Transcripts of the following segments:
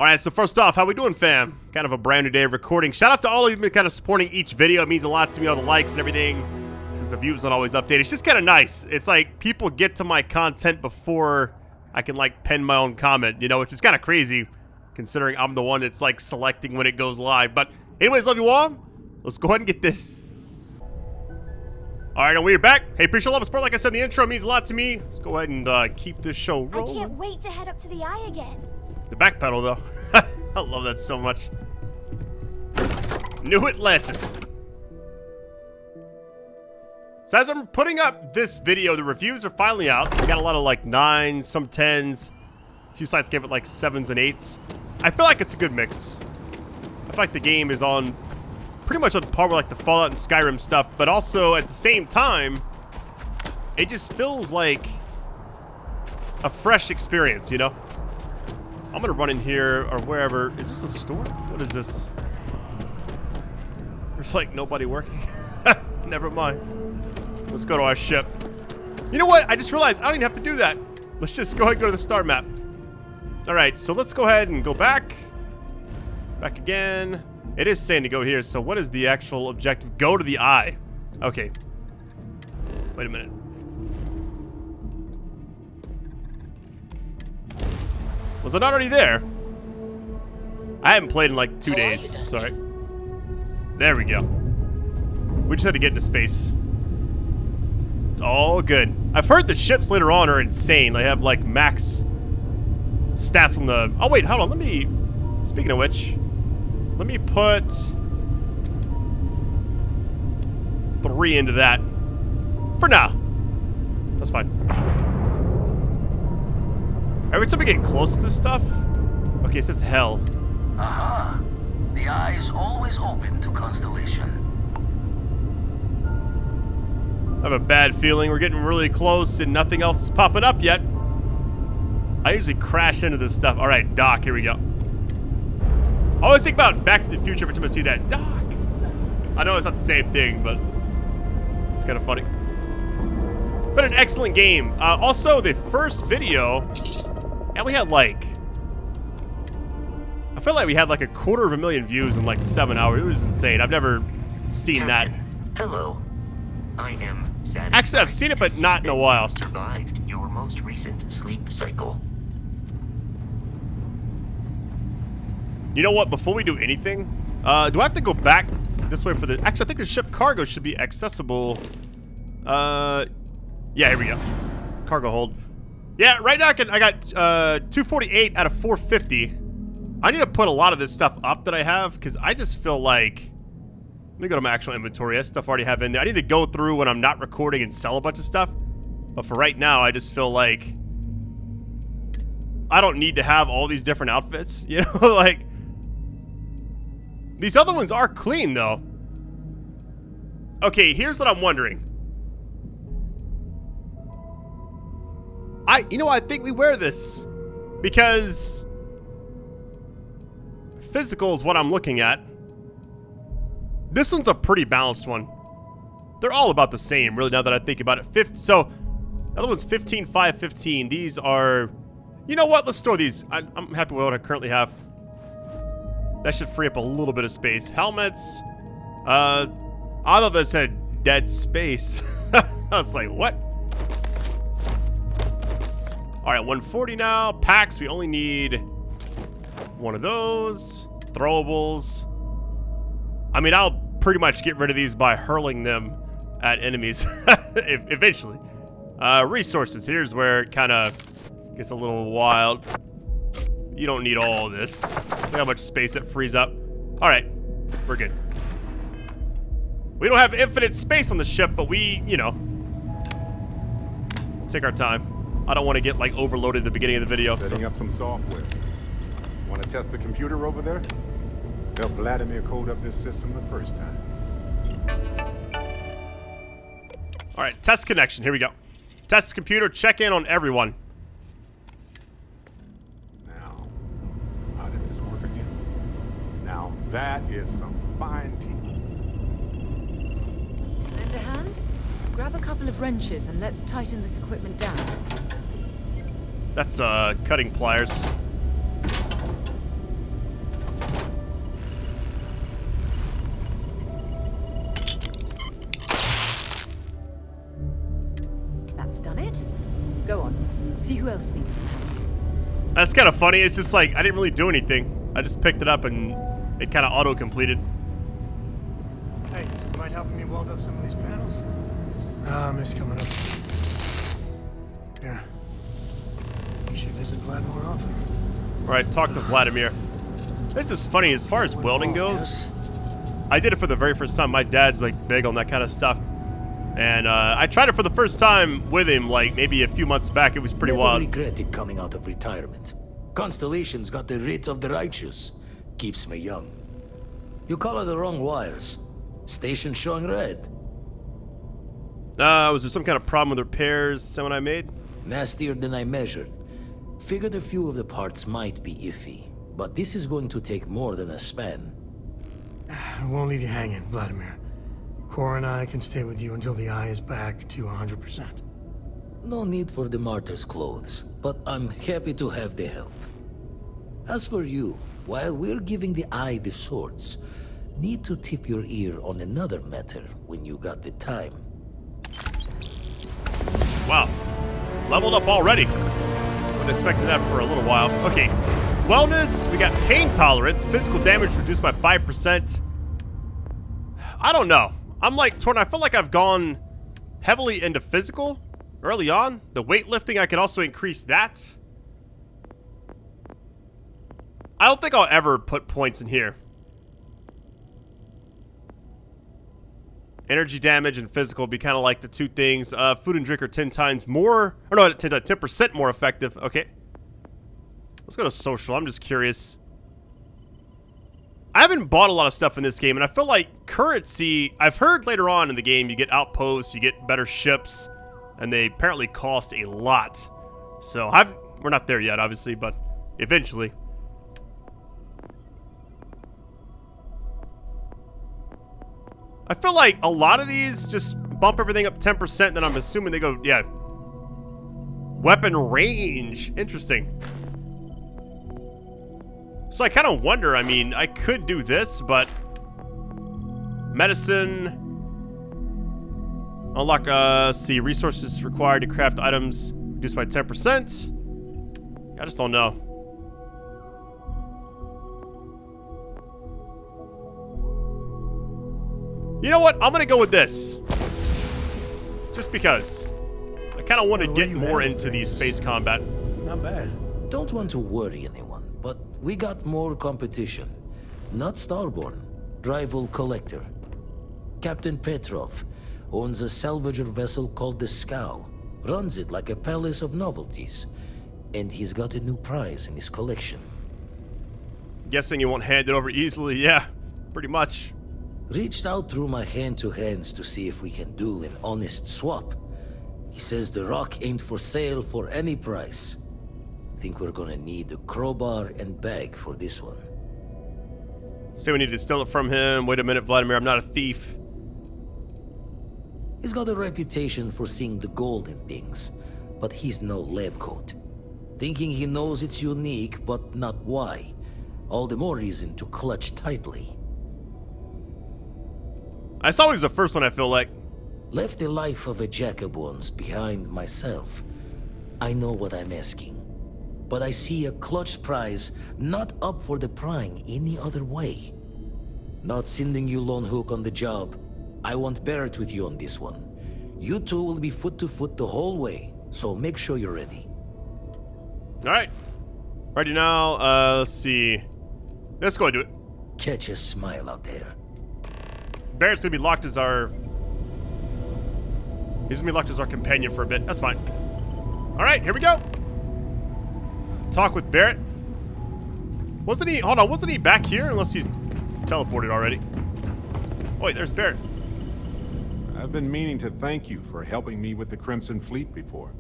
Alright, so first off, how we doing, fam? Kind of a brand new day of recording. Shout out to all of you kind of supporting each video. It means a lot to me, all the likes and everything. Since the views don't always update, it's just kind of nice. It's like people get to my content before I can like pen my own comment, you know, which is kind of crazy considering I'm the one that's like selecting when it goes live. But anyways, love you all. Let's go ahead and get this. Alright, and we're back. Hey, appreciate love and support. Like I said in the intro, it means a lot to me. Let's go ahead and keep this show rolling. I can't wait to head up to the eye again. The back pedal, though. I love that so much. New Atlantis. So as I'm putting up this video, the reviews are finally out. We got a lot of like 9s, some 10s. A few sites gave it like 7s and 8s. I feel like it's a good mix. I feel like the game is on pretty much on par with like the Fallout and Skyrim stuff, but also at the same time, it just feels like a fresh experience, you know? I'm gonna run in here or wherever. Is this a store? What is this? There's like nobody working. Never mind. Let's go to our ship. You know what? I just realized I don't even have to do that. Let's just go ahead and go to the star map. Alright, so let's go ahead and go back. Back again. It is saying to go here, so what is the actual objective? Go to the eye. Okay. Wait a minute. Was it not already there? I haven't played in like 2 days. Sorry. There we go. We just had to get into space. It's all good. I've heard the ships later on are insane. They have like max stats on the... Oh wait, hold on. Let me... Speaking of which, let me put 3 into that. For now. That's fine. Every time we get close to this stuff... Okay, it says hell. Aha. The eye is always open to constellation. I have a bad feeling we're getting really close and nothing else is popping up yet. I usually crash into this stuff. Alright, dock, here we go. I always think about Back to the Future every time I see that. Dock! I know it's not the same thing, but it's kind of funny. But an excellent game. Also, the first video... And we had like... I feel like we had like 250,000 views in like 7 hours. It was insane. I've never seen Captain, that. Hello. I am satisfied. Actually, I've seen it, but not in a while. Survived your most recent sleep cycle. You know what? Before we do anything, do I have to go back this way for the... Actually, I think the ship cargo should be accessible. Yeah, here we go. Cargo hold. Yeah, right now I got 248 out of 450. I need to put a lot of this stuff up that I have, because I just feel like... Let me go to my actual inventory. That stuff I already have in there. I need to go through when I'm not recording and sell a bunch of stuff. But for right now, I just feel like... I don't need to have all these different outfits. You know, like... These other ones are clean, though. Okay, here's what I'm wondering. You know, I think we wear this. Because... Physical is what I'm looking at. This one's a pretty balanced one. They're all about the same, really, now that I think about it. So, the other one's 15, 5, 15. These are... You know what? Let's store these. I'm happy with what I currently have. That should free up a little bit of space. Helmets. I thought that said dead space. I was like, what? Alright, 140 now. Packs, we only need... one of those. Throwables. I mean, I'll pretty much get rid of these by hurling them at enemies. Eventually. Resources. Here's where it kind of gets a little wild. You don't need all of this. Look how much space it frees up. Alright. We're good. We don't have infinite space on the ship, but we, you know, we'll take our time. I don't want to get, like, overloaded at the beginning of the video. Setting up some software. Want to test the computer over there? Help Vladimir code up this system the first time. Alright, test connection. Here we go. Test computer, check in on everyone. Now, how did this work again? Now, that is some fine teamwork. Lend a hand? Grab a couple of wrenches and let's tighten this equipment down. That's, cutting pliers. else needs some help? That's kind of funny. It's just like, I didn't really do anything. I just picked it up and it kind of auto-completed. Hey, you mind helping me weld up some of these panels? It's coming up. Here. You should visit Vlad more often. Alright, talk to Vladimir. This is funny, as far as welding goes, I did it for the very first time. My dad's like big on that kind of stuff. And I tried it for the first time with him, like maybe a few months back. It was pretty wild. Never regretted coming out of retirement. Constellation's got the writ of the righteous. Keeps me young. You color the wrong wires. Station showing red. Was there some kind of problem with repairs someone I made? Nastier than I measured. Figured a few of the parts might be iffy. But this is going to take more than a span. I won't leave you hanging, Vladimir. Cora and I can stay with you until the eye is back to 100%. No need for the martyr's clothes, but I'm happy to have the help. As for you, while we're giving the eye the swords, need to tip your ear on another matter when you got the time. Wow. Leveled up already. Wasn't expecting that for a little while. Okay. Wellness, we got pain tolerance, physical damage reduced by 5%. I don't know. I'm like torn. I feel like I've gone heavily into physical early on. The weightlifting, I can also increase that. I don't think I'll ever put points in here. Energy damage and physical would be kind of like the two things. Food and drink are 10 times more, or no, 10% more effective. Okay. Let's go to social. I'm just curious. I haven't bought a lot of stuff in this game, and I feel like currency... I've heard later on in the game you get outposts, you get better ships, and they apparently cost a lot. So, we're not there yet, obviously, but eventually. I feel like a lot of these just bump everything up 10%, then I'm assuming they go, yeah. Weapon range. Interesting. So I kind of wonder, I mean, I could do this, but medicine, unlock, see, resources required to craft items reduced by 10%. I just don't know. You know what? I'm going to go with this. Just because. I kind of want to get more into these space combat. Not bad. Don't want to worry anyone, but we got more competition. Not Starborn, rival collector. Captain Petrov owns a salvager vessel called the Scow. Runs it like a palace of novelties. And he's got a new prize in his collection. Guessing you won't hand it over easily. Yeah, pretty much. Reached out through my hand-to-hands to see if we can do an honest swap. He says the rock ain't for sale for any price. Think we're gonna need a crowbar and bag for this one. Say we need to steal it from him. Wait a minute, Vladimir, I'm not a thief. He's got a reputation for seeing the gold in things, but he's no lab coat. Thinking he knows it's unique, but not why. All the more reason to clutch tightly. That's always the first one, I feel like. Left the life of a Jacobons behind myself. I know what I'm asking. But I see a clutch prize not up for the prying any other way. Not sending you lone hook on the job. I want Barrett with you on this one. You two will be foot to foot the whole way, so make sure you're ready. Alright. Ready now. Let's see. Let's go and do it. Catch a smile out there. Barrett's gonna be locked as our... He's gonna be locked as our companion for a bit. That's fine. Alright, here we go. Talk with Barrett. Wasn't he... Hold on, wasn't he back here? Unless he's teleported already. Oh, wait, there's Barrett. I've been meaning to thank you for helping me with the Crimson Fleet before.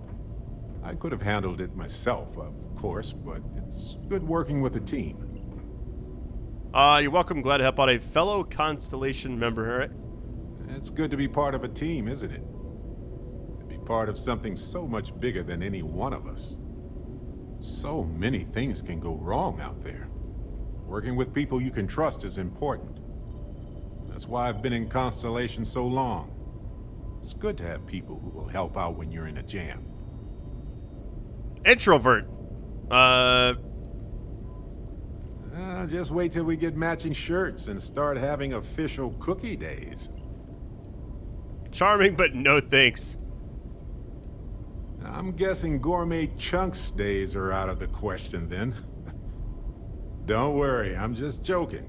I could have handled it myself, of course, but it's good working with a team. You're welcome. Glad to help out a fellow Constellation member, alright? It's good to be part of a team, isn't it? To be part of something so much bigger than any one of us. So many things can go wrong out there. Working with people you can trust is important. That's why I've been in Constellation so long. It's good to have people who will help out when you're in a jam. introvert. Just wait till we get matching shirts and start having official cookie days. Charming, but no thanks. I'm guessing gourmet chunks days are out of the question then. Don't worry, I'm just joking.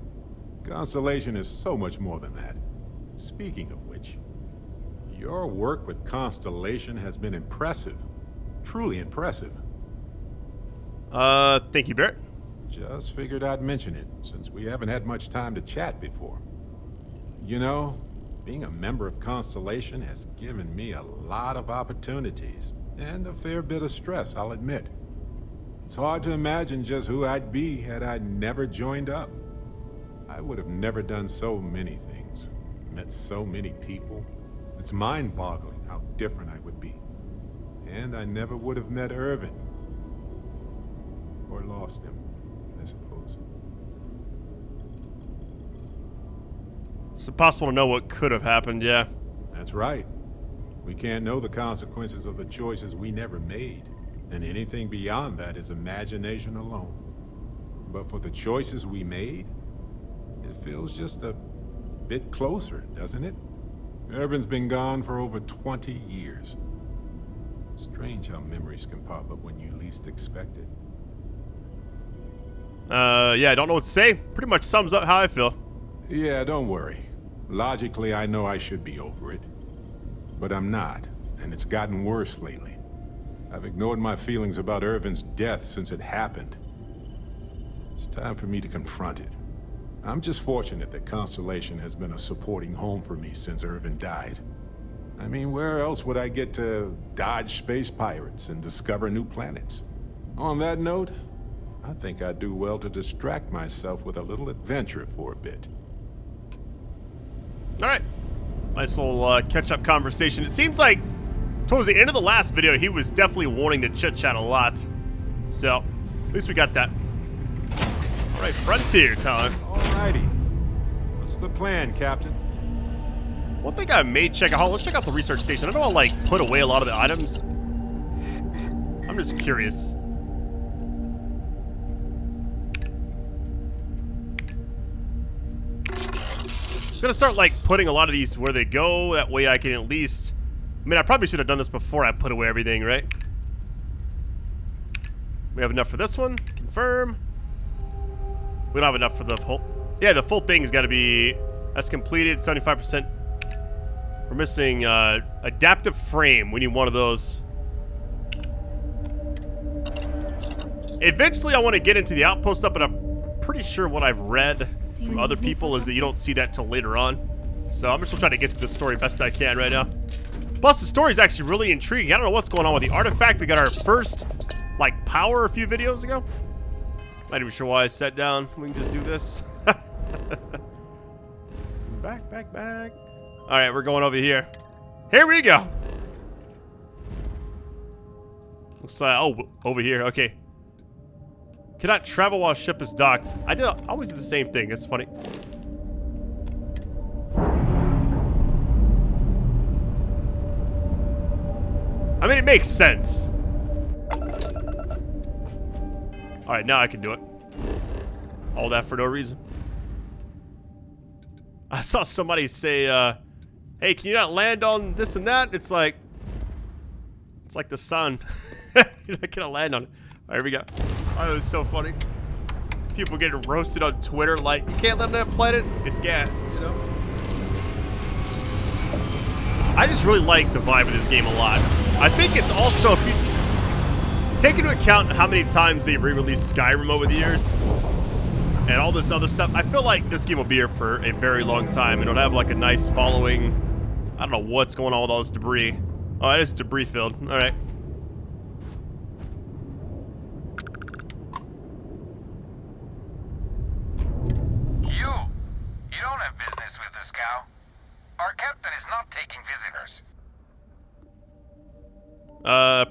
Constellation is so much more than that. Speaking of which, your work with Constellation has been impressive. Truly impressive. Thank you, Barrett. Just figured I'd mention it, since we haven't had much time to chat before. You know, being a member of Constellation has given me a lot of opportunities, and a fair bit of stress, I'll admit. It's hard to imagine just who I'd be had I never joined up. I would have never done so many things, met so many people. It's mind-boggling how different I would be. And I never would have met Irvin. Or lost him, I suppose. It's impossible to know what could have happened, yeah. That's right. We can't know the consequences of the choices we never made. And anything beyond that is imagination alone. But for the choices we made, it feels just a bit closer, doesn't it? Irvin's been gone for over 20 years. Strange how memories can pop up when you least expect it. Yeah, I don't know what to say. Pretty much sums up how I feel. Yeah, don't worry. Logically, I know I should be over it. But I'm not, and it's gotten worse lately. I've ignored my feelings about Irvin's death since it happened. It's time for me to confront it. I'm just fortunate that Constellation has been a supporting home for me since Irvin died. I mean, where else would I get to dodge space pirates and discover new planets? On that note, I think I'd do well to distract myself with a little adventure for a bit. Alright. Nice little catch-up conversation. It seems like towards the end of the last video, he was definitely wanting to chit-chat a lot. So, at least we got that. Alright, Frontier time. Alrighty. What's the plan, Captain? One thing I may check out, let's check out the research station. I don't want to, like, put away a lot of the items. I'm just curious. I'm gonna start, like, putting a lot of these where they go. That way I can at least... I mean, I probably should have done this before I put away everything, right? We have enough for this one. Confirm. We don't have enough for the whole... Yeah, the full thing's got to be... That's completed, 75%. We're missing adaptive frame. We need one of those. Eventually, I want to get into the outpost stuff, but I'm pretty sure what I've read from other people is that you don't see that till later on. So I'm just trying to get to the story best I can right now. Plus, the story is actually really intriguing. I don't know what's going on with the artifact. We got our first, like, power a few videos ago. Not even sure why I sat down. We can just do this. Back. All right, we're going over here. Here we go. Looks like, oh, over here. Okay. Cannot travel while ship is docked. I always do the same thing. It's funny. I mean, it makes sense. All right, now I can do it. All that for no reason. I saw somebody say, hey, can you not land on this and that? It's like the sun. You're not gonna land on it. All right, here we go. Oh, it was so funny. People getting roasted on Twitter like, you can't land on that planet, it's gas, you know? I just really like the vibe of this game a lot. I think it's also, if you take into account how many times they re-released Skyrim over the years, and all this other stuff, I feel like this game will be here for a very long time, and it'll have like a nice following. I don't know what's going on with all this debris. Oh, it is debris filled. All right. You don't have business with this cow. Our captain is not taking visitors.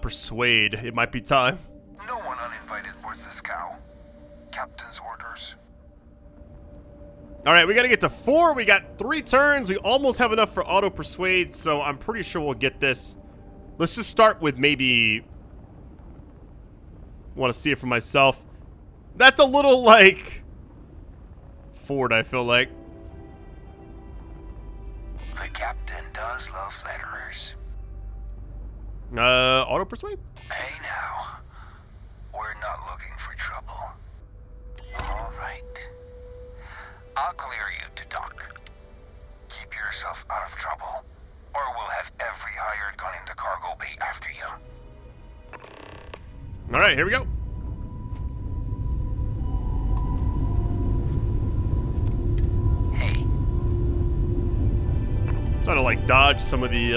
Persuade. It might be time. No one uninvited boards this cow. Captain's orders. All right, we got to get to 4. We got 3 turns. We almost have enough for auto persuade, so I'm pretty sure we'll get this. Let's just start with maybe want to see it for myself. That's a little like Ford, I feel like. The captain does love flatterers. Auto persuade? Hey now, we're not looking for trouble. All right. I'll clear you to dock. Keep yourself out of trouble, or we'll have every hired gun in the cargo bay after you. All right, here we go. Hey. Trying to like dodge some of the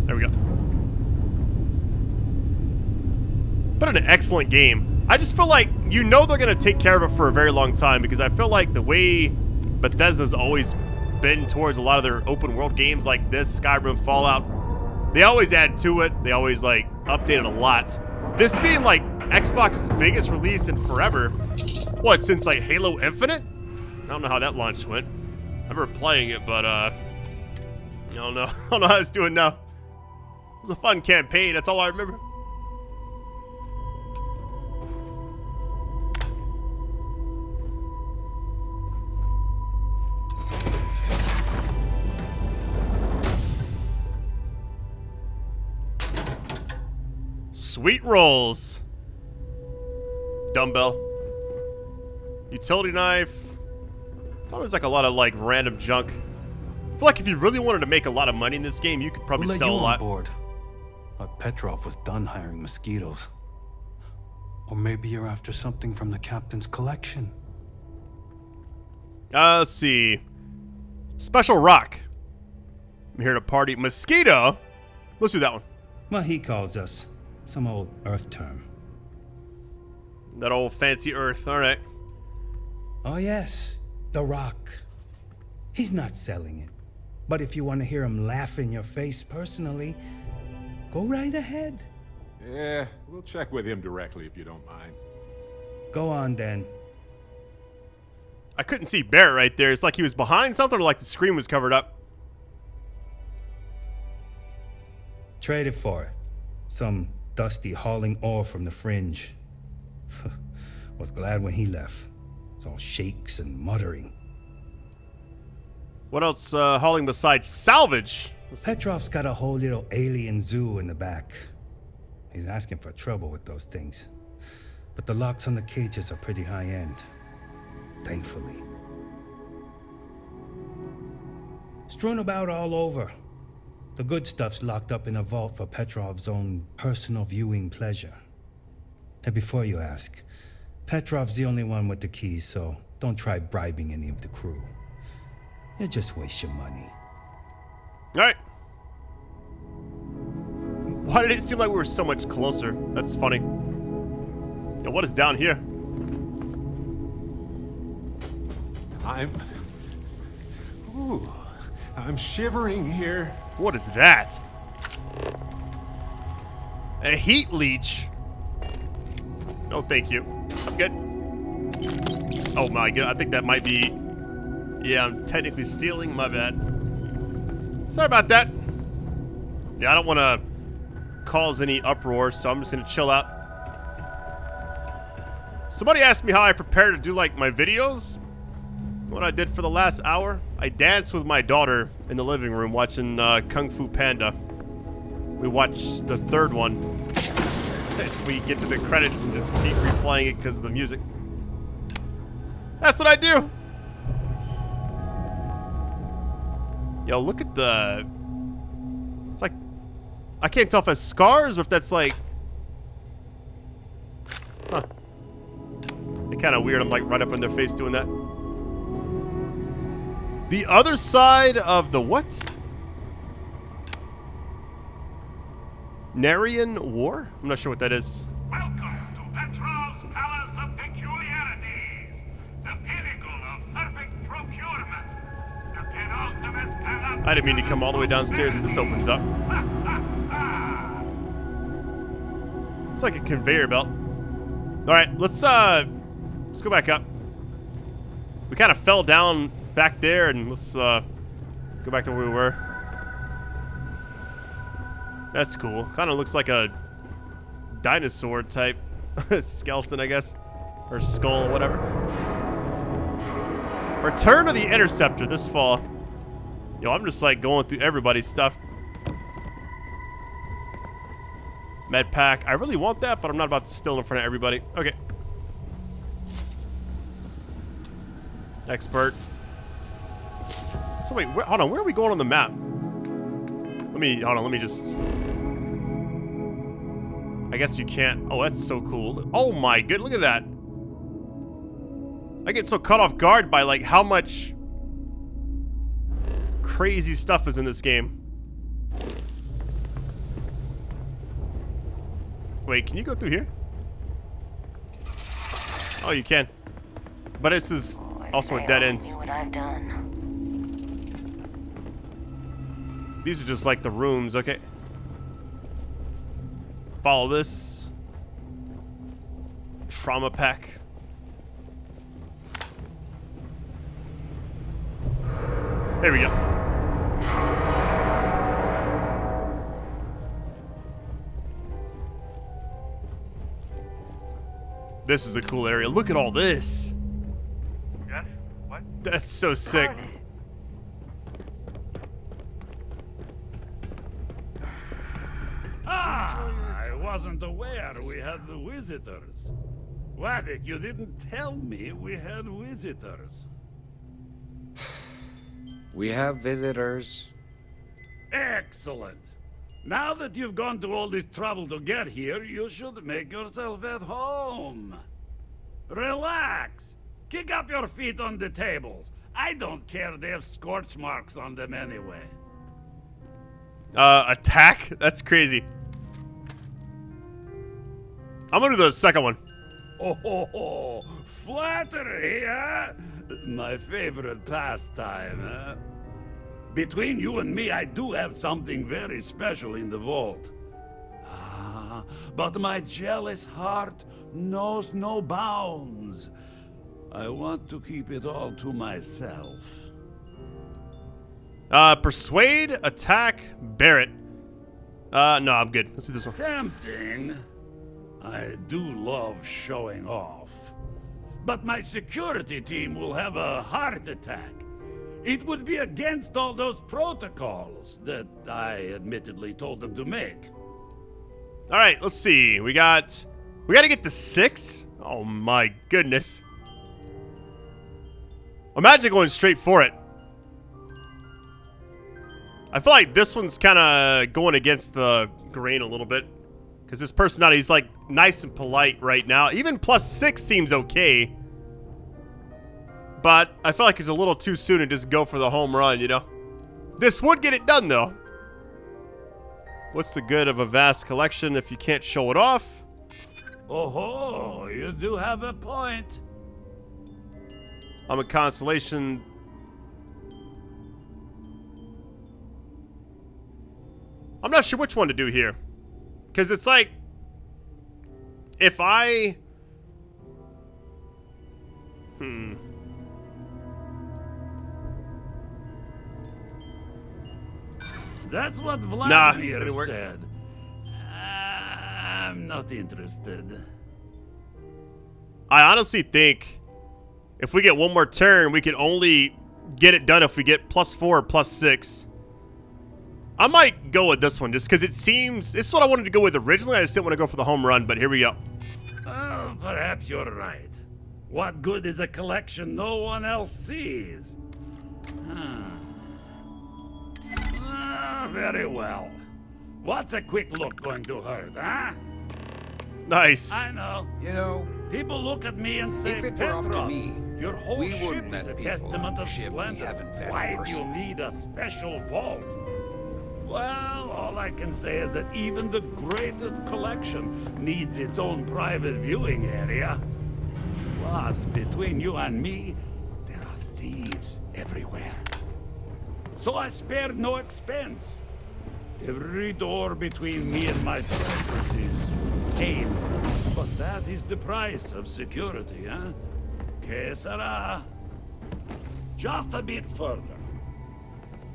there we go. But an excellent game. I just feel like you know they're gonna take care of it for a very long time, because I feel like the way Bethesda's always been towards a lot of their open world games like this, Skyrim, Fallout, they always add to it. They always like update it a lot. This being like Xbox's biggest release in forever. What, since like Halo Infinite? I don't know how that launch went. I remember playing it, but I don't know. I don't know how it's doing now. It was a fun campaign, that's all I remember. Sweet rolls. Dumbbell. Utility knife. It's always like a lot of like random junk. I feel like if you really wanted to make a lot of money in this game, you could probably We'll let sell you a on lot. board. But Petrov was done hiring mosquitoes. Or maybe you're after something from the captain's collection. Let's see. Special rock. I'm here to party. Mosquito? Let's do that one. Well, he calls us. Some old Earth term. That old fancy Earth. All right. Oh, yes. The Rock. He's not selling it. But if you want to hear him laugh in your face personally, go right ahead. Yeah, we'll check with him directly if you don't mind. Go on, then. I couldn't see Barrett right there. It's like he was behind something, or like the screen was covered up. Trade it for it. Some dusty hauling ore from the fringe. Was glad when he left. It's all shakes and muttering. What else hauling besides salvage? Petrov's got a whole little alien zoo in the back. He's asking for trouble with those things. But the locks on the cages are pretty high end. Thankfully. Strewn about all over. The good stuff's locked up in a vault for Petrov's own personal viewing pleasure. And before you ask, Petrov's the only one with the keys, so don't try bribing any of the crew. You just waste your money. All right. Why did it seem like we were so much closer? That's funny. Yo, what is down here? I'm shivering here. What is that? A heat leech. No, thank you. I'm good. Oh my god, I think that might be... Yeah, I'm technically stealing. My bad. Sorry about that. Yeah, I don't want to cause any uproar, so I'm just going to chill out. Somebody asked me how I prepare to do, like, my videos. What I did for the last hour. I danced with my daughter in the living room watching Kung Fu Panda. We watched the third one. We get to the credits and just keep replaying it because of the music. That's what I do. Yo, look at the... It's like... I can't tell if it's scars or if that's like... Huh. It's kind of weird. I'm like right up in their face doing that. The other side of the what? Narian War? I'm not sure what that is. Welcome to Petrov's Palace of Peculiarities, the pinnacle of perfect procurement, the penultimate panoply. I didn't mean to come all the way downstairs. This opens up. It's like a conveyor belt. All right, let's go back up. We kind of fell down back there, and let's go back to where we were. That's cool. Kind of looks like a dinosaur type skeleton, I guess. Or skull or whatever. Return of the Interceptor this fall. Yo, I'm just like going through everybody's stuff. Med pack. I really want that, but I'm not about to steal in front of everybody. Okay. Expert. So wait, hold on. Where are we going on the map? Let me just... I guess you can't... Oh, that's so cool. Oh my good, look at that. I get so caught off guard by like how much crazy stuff is in this game. Wait, can you go through here? Oh, you can. But this is also a dead end. What I've done. These are just like the rooms, okay. Follow this. Trauma pack. There we go. This is a cool area. Look at all this. Yes? What? That's so sick. I wasn't aware we had the visitors. Wadik, you didn't tell me we had visitors. We have visitors. Excellent. Now that you've gone to all this trouble to get here, you should make yourself at home. Relax. Kick up your feet on the tables. I don't care, they have scorch marks on them anyway. Attack? That's crazy. I'm gonna do the second one. Oh, flattery, huh? My favorite pastime, huh? Between you and me, I do have something very special in the vault. Ah, but my jealous heart knows no bounds. I want to keep it all to myself. Persuade, attack, Barrett. No, I'm good. Let's do this one. Tempting. I do love showing off. But my security team will have a heart attack. It would be against all those protocols that I admittedly told them to make. All right, let's see. We gotta get to 6. Oh my goodness. Imagine going straight for it. I feel like this one's kind of going against the grain a little bit. Because this personality, he's like nice and polite right now. Even +6 seems okay. But I feel like it's a little too soon to just go for the home run, you know? This would get it done, though. What's the good of a vast collection if you can't show it off? Oh, you do have a point. I'm a constellation. I'm not sure which one to do here. Because it's like, if I... That's what Vladimir said. I'm not interested. I honestly think if we get one more turn, we can only get it done if we get +4 or +6. I might go with this one just because it seems... This is what I wanted to go with originally. I just didn't want to go for the home run, but here we go. Oh, perhaps you're right. What good is a collection no one else sees? Very well. What's a quick look going to hurt, huh? Nice. I know. You know, people look at me and say, if it were up to Petrov, me, your whole we ship wouldn't is a let people testament on of ship we splendor. haven't vetted Why do you personally. need a special vault? Well, all I can say is that even the greatest collection needs its own private viewing area. Plus, between you and me, there are thieves everywhere. So I spared no expense. Every door between me and my treasures is painful. But that is the price of security, huh? Que sera? Just a bit further.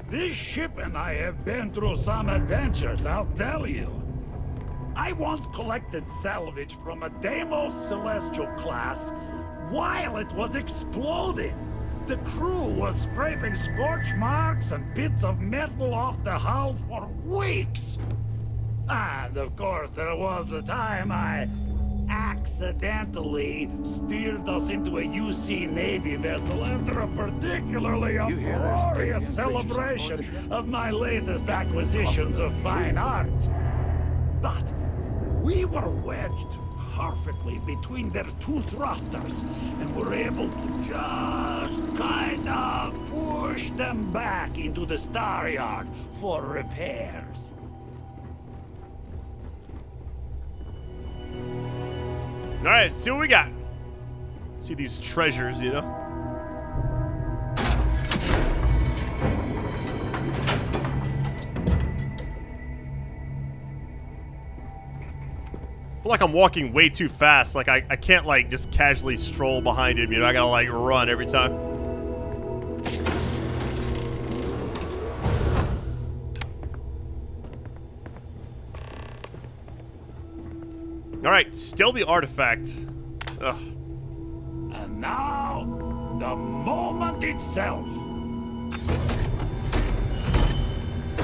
This ship and I have been through some adventures, I'll tell you. I once collected salvage from a Deimos Celestial class while it was exploding. The crew was scraping scorch marks and bits of metal off the hull for weeks. And of course, there was the time I accidentally steered us into a UC Navy vessel after a particularly glorious celebration of my latest acquisitions of fine art. But we were wedged perfectly between their two thrusters and were able to just kind of push them back into the star yard for repairs. All right, see what we got. See these treasures, you know? I feel like I'm walking way too fast. Like, I can't, like, just casually stroll behind him, you know? I gotta, like, run every time. All right, still the artifact. Ugh. And now, the moment itself.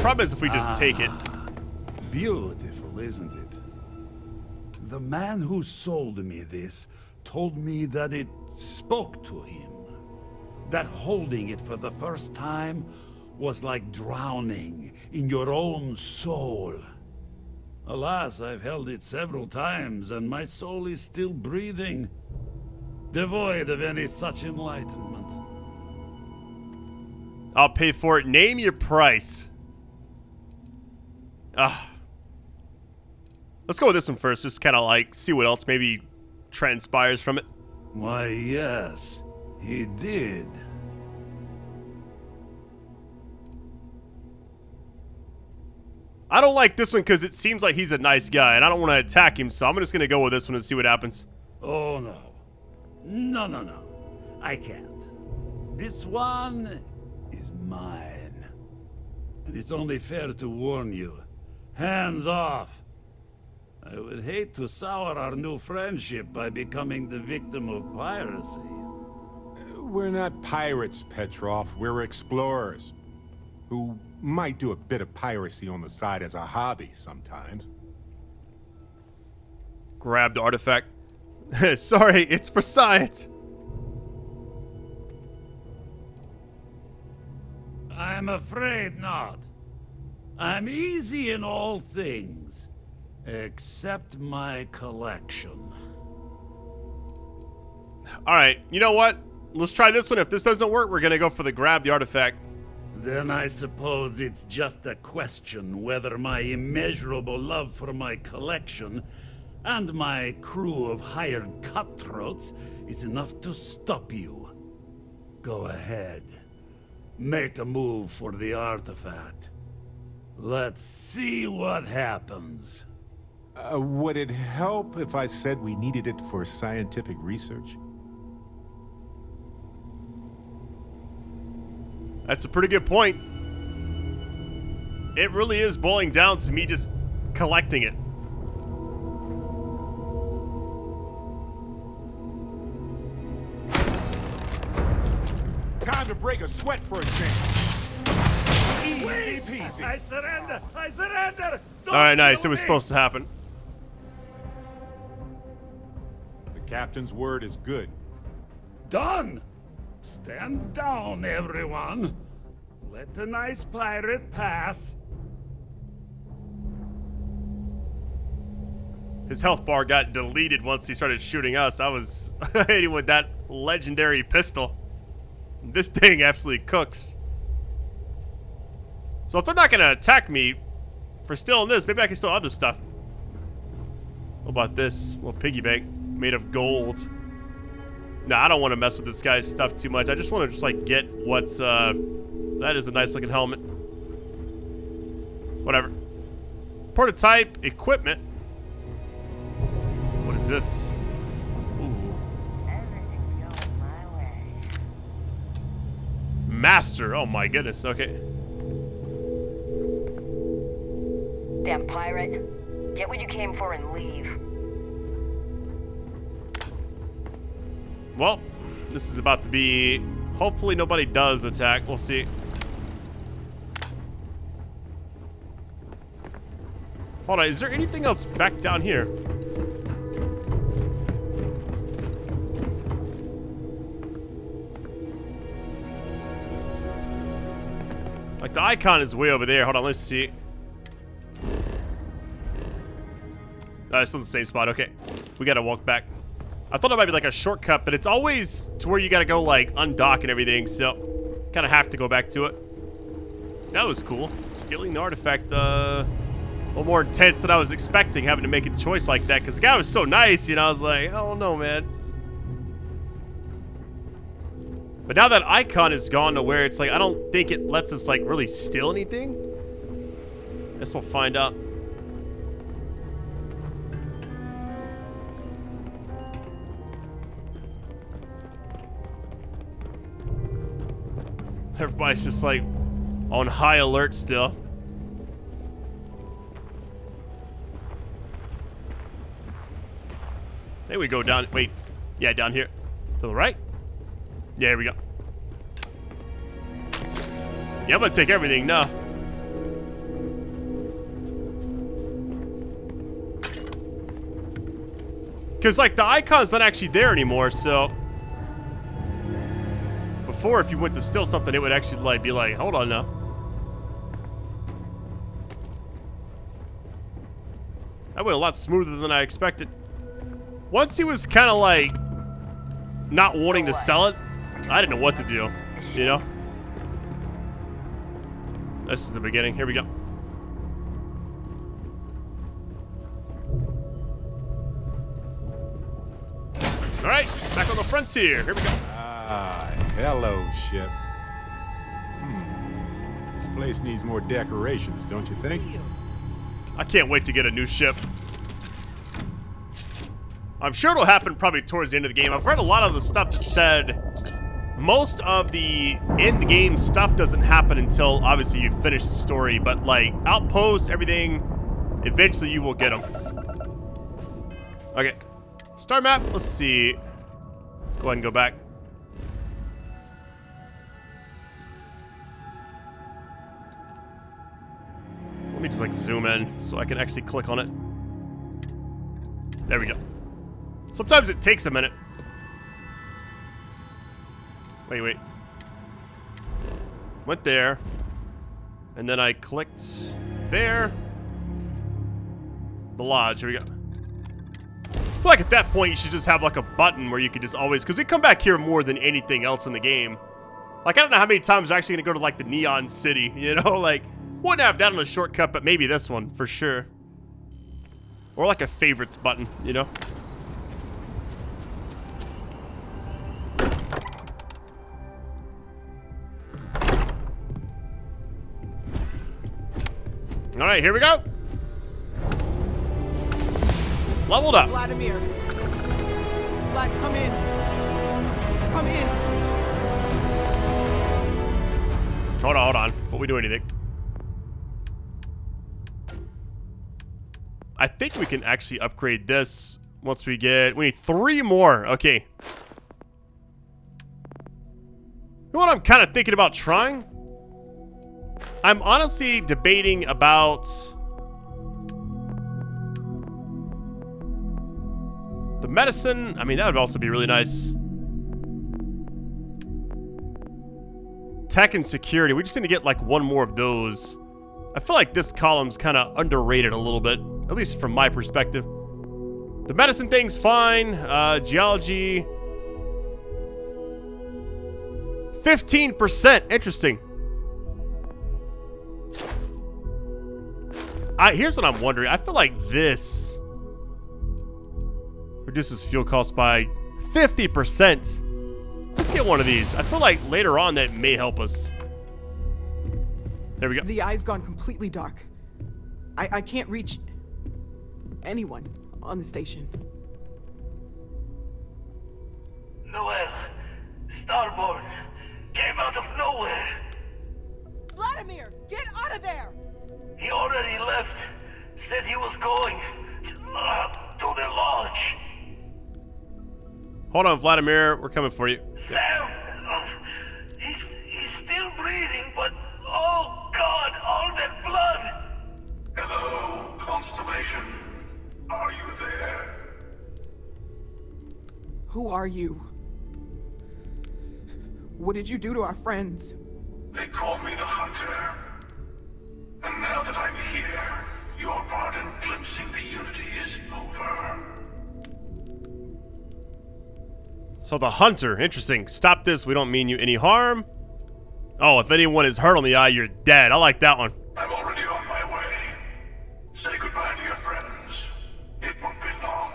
Problem is if we just take it. Beautiful, isn't it? The man who sold me this told me that it spoke to him. That holding it for the first time was like drowning in your own soul. Alas, I've held it several times, and my soul is still breathing, devoid of any such enlightenment. I'll pay for it. Name your price. Let's go with this one first, just kind of like see what else maybe transpires from it. Why, yes, he did. I don't like this one because it seems like he's a nice guy, and I don't want to attack him, so I'm just going to go with this one and see what happens. Oh, no. No. I can't. This one is mine. And it's only fair to warn you. Hands off. I would hate to sour our new friendship by becoming the victim of piracy. We're not pirates, Petrov. We're explorers who might do a bit of piracy on the side as a hobby sometimes. Grab the artifact. Sorry, it's for science. I'm afraid not. I'm easy in all things, except my collection. All right, you know what? Let's try this one. If this doesn't work, we're going to go for the grab the artifact. Then I suppose it's just a question whether my immeasurable love for my collection and my crew of hired cutthroats is enough to stop you. Go ahead. Make a move for the artifact. Let's see what happens. Would it help if I said we needed it for scientific research? That's a pretty good point. It really is boiling down to me just collecting it. Time to break a sweat for a change. Easy peasy. I surrender! I surrender! All right, nice. It was supposed to happen. The captain's word is good. Done! Stand down, everyone. Let the nice pirate pass. His health bar got deleted once he started shooting us. I was hitting with that legendary pistol. This thing absolutely cooks. So if they're not going to attack me for stealing this, maybe I can steal other stuff. What about this little piggy bank made of gold? Nah, I don't want to mess with this guy's stuff too much. I just want to just like get what's that is a nice looking helmet. Whatever. Prototype equipment. What is this? Ooh. Everything's going my way. Master. Oh my goodness. Okay. goddamn pirate. Get what you came for and leave. Well, this is about to be... Hopefully nobody does attack. We'll see. Hold on, is there anything else back down here? Like, the icon is way over there. Hold on, let's see. It's still in the same spot. Okay. We gotta walk back. I thought it might be like a shortcut, but it's always to where you gotta go, like, undock and everything, so kind of have to go back to it. That was cool. Stealing the artifact, a little more intense than I was expecting, having to make a choice like that, because the guy was so nice, you know, I was like, I don't know, man. But now that icon is gone to where it's like, I don't think it lets us, like, really steal anything. Guess we'll find out. Everybody's just like on high alert still. There we go down. Wait. Yeah, down here. To the right? Yeah, here we go. Yeah, I'm gonna take everything now. Because, like, the icon's not actually there anymore, so... Before, if you went to steal something, it would actually, like, be like, hold on now. That went a lot smoother than I expected. Once he was kind of, like, not wanting to sell it, I didn't know what to do, you know? This is the beginning. Here we go. All right, back on the frontier. Here we go. Ah, hello, ship. This place needs more decorations, don't you think? I can't wait to get a new ship. I'm sure it'll happen probably towards the end of the game. I've read a lot of the stuff that said most of the end game stuff doesn't happen until obviously you finish the story, but like Outposts, everything, eventually you will get them. Okay, star map. Let's see. Let's go ahead and go back. Let me just like zoom in so I can actually click on it. There we go. Sometimes it takes a minute. Wait. Went there. And then I clicked there. The lodge. Here we go. I feel like at that point you should just have like a button where you could just always... Because we come back here more than anything else in the game. Like, I don't know how many times we're actually going to go to like the Neon City. You know, like... Wouldn't have that on a shortcut, but maybe this one for sure. Or like a favorites button, you know? All right, here we go. Leveled up. Vladimir. Vlad, come in. Come in. Hold on. Before we do anything. I think we can actually upgrade this once we get... We need 3 more. Okay. You know what I'm kind of thinking about trying? I'm honestly debating about... the medicine. I mean, that would also be really nice. Tech and security. We just need to get like 1 more of those. I feel like this column's kind of underrated a little bit, at least from my perspective. The medicine thing's fine. Geology. 15%. Interesting. Here's what I'm wondering. I feel like this reduces fuel costs by 50%. Let's get one of these. I feel like later on that may help us. There we go. The eye's gone completely dark. I can't reach anyone on the station. Noel, Starborn, came out of nowhere. Vladimir, get out of there! He already left. said he was going to the lodge. Hold on, Vladimir. We're coming for you. Sam, he's still breathing, but oh God, all that blood. Hello, Constellation. Are you there? Who are you? What did you do to our friends? They call me the Hunter. And now that I'm here, your part in glimpsing the Unity is over. So the Hunter, interesting. Stop this, we don't mean you any harm. Oh, if anyone is hurt on the eye, you're dead. I like that one. I'm already on my way. Say goodbye to your friends. It won't be long.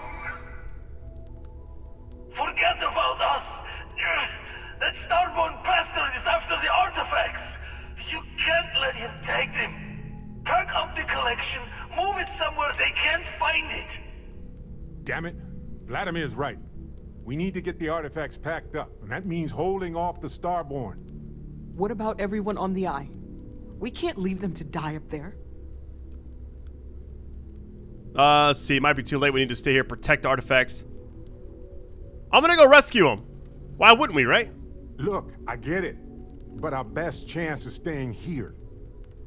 Forget about us! That Starborn bastard is after the artifacts! You can't let him take them! Pack up the collection, move it somewhere they can't find it! Damn it. Vladimir's right. We need to get the artifacts packed up, and that means holding off the Starborn. What about everyone on the Eye? We can't leave them to die up there. Let's see, it might be too late. We need to stay here, protect the artifacts. I'm gonna go rescue them. Why wouldn't we, right? Look, I get it, but our best chance is staying here.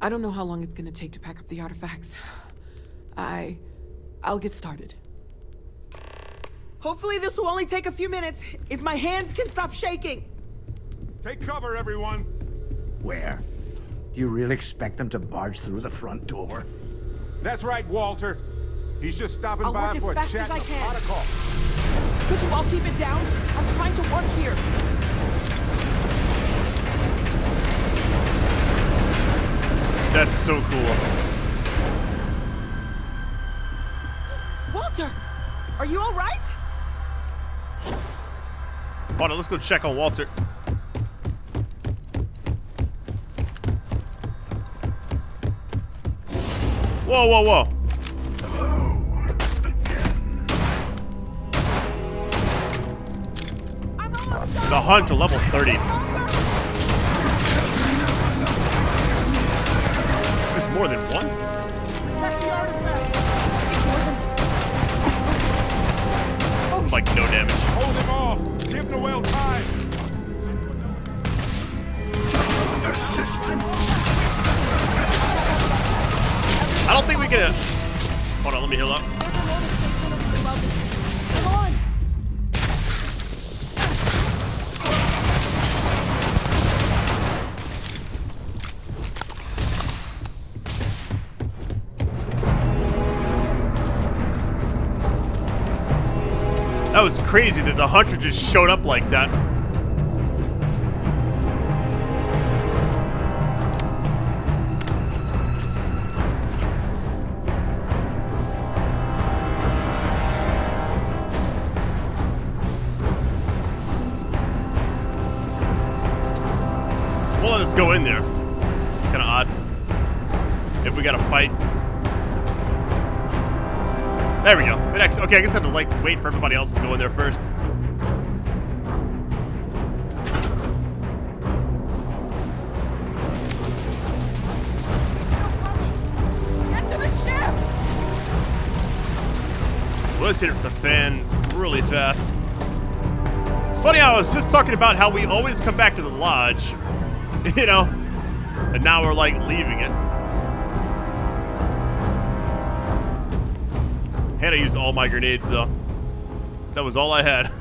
I don't know how long it's gonna take to pack up the artifacts. I'll get started. Hopefully this will only take a few minutes, if my hands can stop shaking. Take cover, everyone. Where? Do you really expect them to barge through the front door? That's right, Walter. He's just stopping I'll by work for as a fast chat as I and a can. protocol. Could you all keep it down? I'm trying to work here. That's so cool. Walter, are you all right? Hold on, let's go check on Walter. Whoa, whoa, whoa. The Hunter, level 30. There's more than one? Protect the artifacts. Like, no damage. Hold him off. Give Noel time. I don't think we can... Hold on, let me heal up. Come on. That was crazy that the Hunter just showed up like that. We'll let us go in there. Kind of odd. If we got to fight. There we go. Okay, I guess I have to like wait for everybody else to go in there first. Get to the ship! Well, let's hit the fan really fast. It's funny how I was just talking about how we always come back to the lodge, you know, and now we're like leaving it. Had I used all my grenades though. That was all I had.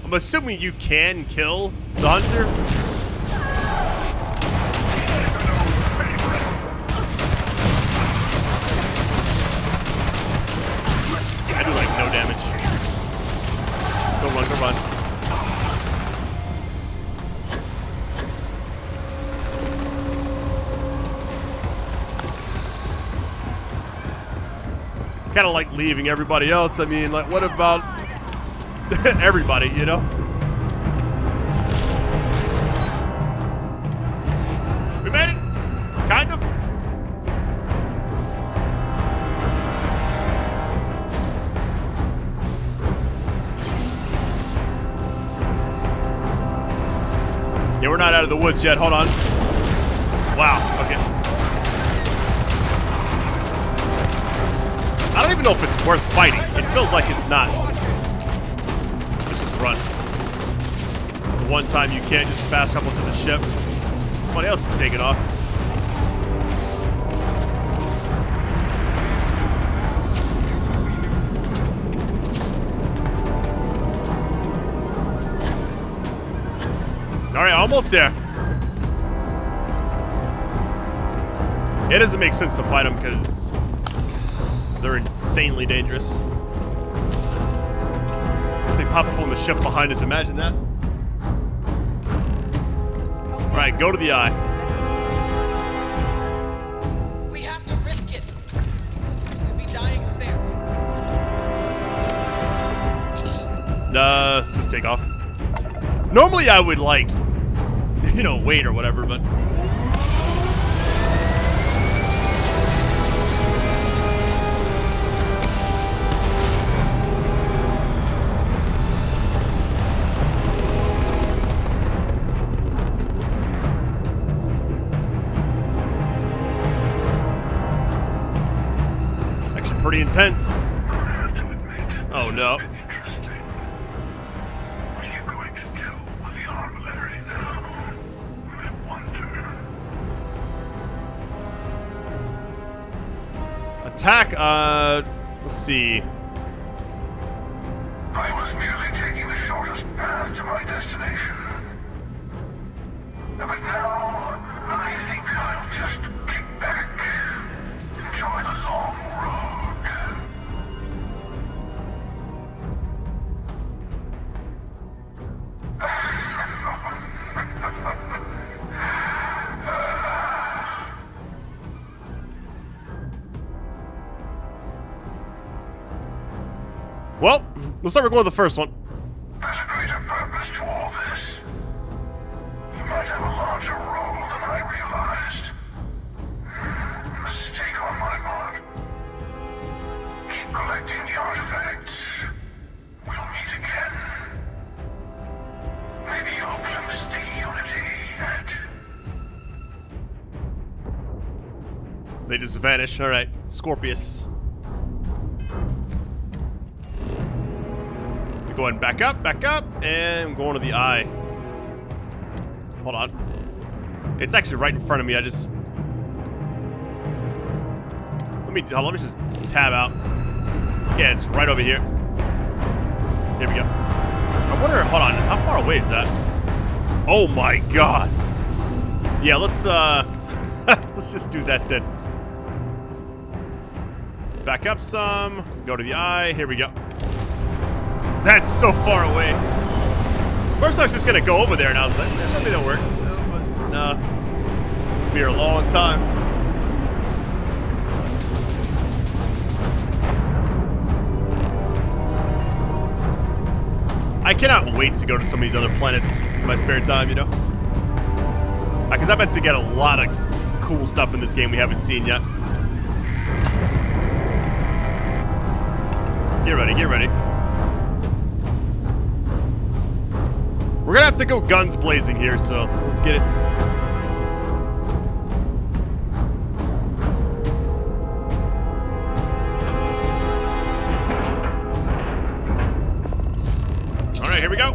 I'm assuming you can kill the Hunter. I do like no damage. Go run, go run. Kind of like leaving everybody else. I mean, like, what about everybody, you know? We made it. Kind of. Yeah, we're not out of the woods yet. Hold on. Wow. Okay. I don't even know if it's worth fighting. It feels like it's not. Let's just run. One time you can't just fast travel to the ship. Somebody else is taking off. Alright, almost there. It doesn't make sense to fight them because they're insanely dangerous. As they pop up on the ship behind us, imagine that. Alright, go to the eye. We have to risk it. We could be dying up there. Let's just take off. Normally I would like, you know, wait or whatever, but it's actually pretty intense. Oh no. Attack, let's see. I was merely taking the shortest path to my destination. But now, I think I'll just kick back, enjoy the long Well, looks like we're going with the first one. There's a greater purpose to all this. You might have a larger role than I realized. Mistake on my part. Keep collecting the artifacts. We'll meet again. Maybe you'll glimpse the unity yet. They just vanish. All right, Scorpius. Go ahead and back up, and I'm going to the eye. Hold on. It's actually right in front of me. Let me just tab out. Yeah, it's right over here. Here we go. I wonder, hold on, how far away is that? Oh my god. Yeah, let's let's just do that then. Back up some, go to the eye, here we go. That's so far away. First I was just gonna go over there and I was like, maybe it'll work. No, but be here a long time. I cannot wait to go to some of these other planets in my spare time, you know? Because I bet to get a lot of cool stuff in this game we haven't seen yet. Get ready, get ready. We're gonna have to go guns blazing here, so let's get it. All right, here we go.